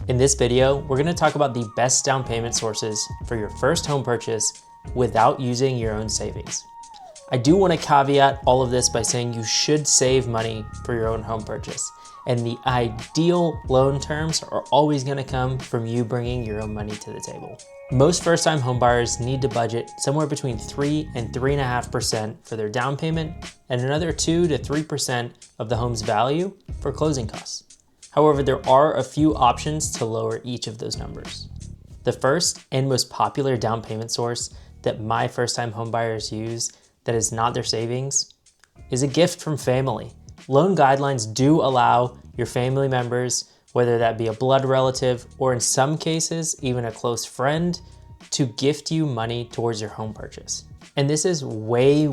In this video, we're going to talk about the best down payment sources for your first home purchase without using your own savings. I do want to caveat all of this by saying you should save money for your own home purchase, and the ideal loan terms are always going to come from you bringing your own money to the table. Most first-time homebuyers need to budget somewhere between 3 and 3.5% for their down payment and another 2 to 3% of the home's value for closing costs. However, there are a few options to lower each of those numbers. The first and most popular down payment source that my first-time homebuyers use that is not their savings is a gift from family. Loan guidelines do allow your family members, whether that be a blood relative or in some cases, even a close friend, to gift you money towards your home purchase. And this is way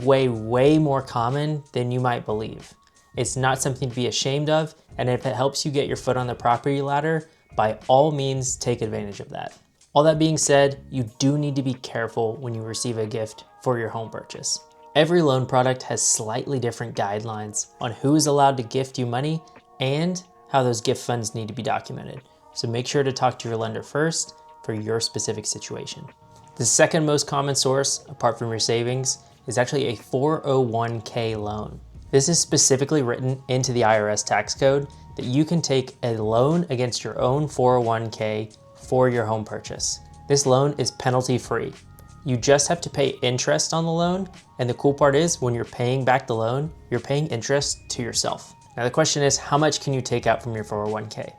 more common than you might believe. It's not something to be ashamed of, and if it helps you get your foot on the property ladder, by all means, take advantage of that. All that being said, you do need to be careful when you receive a gift for your home purchase. Every loan product has slightly different guidelines on who is allowed to gift you money and how those gift funds need to be documented. So make sure to talk to your lender first for your specific situation. The second most common source, apart from your savings, is actually a 401k loan. This is specifically written into the IRS tax code that you can take a loan against your own 401k for your home purchase. This loan is penalty free. You just have to pay interest on the loan, and the cool part is when you're paying back the loan, you're paying interest to yourself. Now the question is, how much can you take out from your 401k?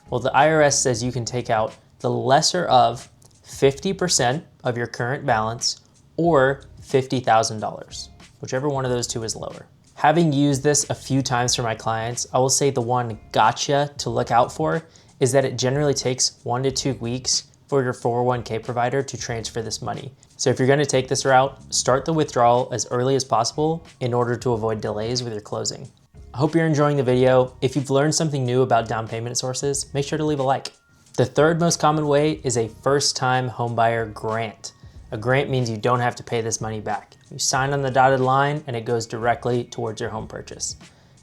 Well, the IRS says you can take out the lesser of 50% of your current balance or $50,000, whichever one of those two is lower. Having used this a few times for my clients, I will say the one gotcha to look out for is that it generally takes 1 to 2 weeks for your 401k provider to transfer this money. So if you're going to take this route, start the withdrawal as early as possible in order to avoid delays with your closing. I hope you're enjoying the video. If you've learned something new about down payment sources, make sure to leave a like. The third most common way is a first-time homebuyer grant. A grant means you don't have to pay this money back. You sign on the dotted line and it goes directly towards your home purchase.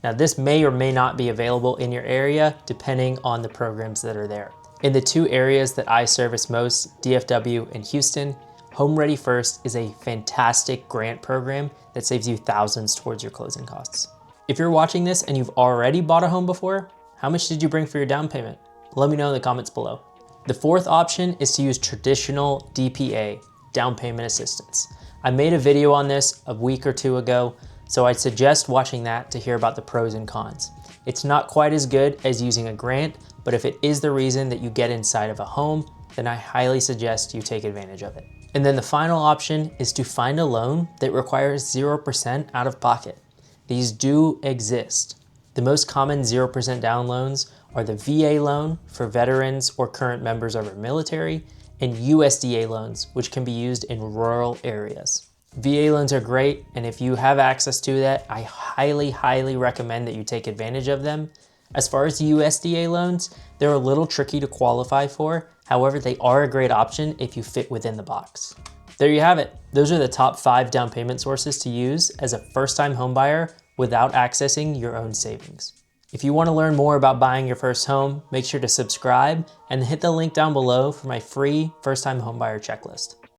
Now this may or may not be available in your area depending on the programs that are there. In the two areas that I service most, DFW and Houston, Home Ready First is a fantastic grant program that saves you thousands towards your closing costs. If you're watching this and you've already bought a home before, how much did you bring for your down payment? Let me know in the comments below. The fourth option is to use traditional DPA, down payment assistance. I made a video on this a week or two ago, so I'd suggest watching that to hear about the pros and cons. It's not quite as good as using a grant, but if it is the reason that you get inside of a home, then I highly suggest you take advantage of it. And then the final option is to find a loan that requires 0% out of pocket. These do exist. The most common 0% down loans are the VA loan for veterans or current members of our military, and USDA loans, which can be used in rural areas. VA loans are great, and if you have access to that, I highly recommend that you take advantage of them. As far as USDA loans, they're a little tricky to qualify for. However, they are a great option if you fit within the box. There you have it. Those are the top 5 down payment sources to use as a first-time homebuyer without accessing your own savings. If you want to learn more about buying your first home, make sure to subscribe and hit the link down below for my free first-time homebuyer checklist.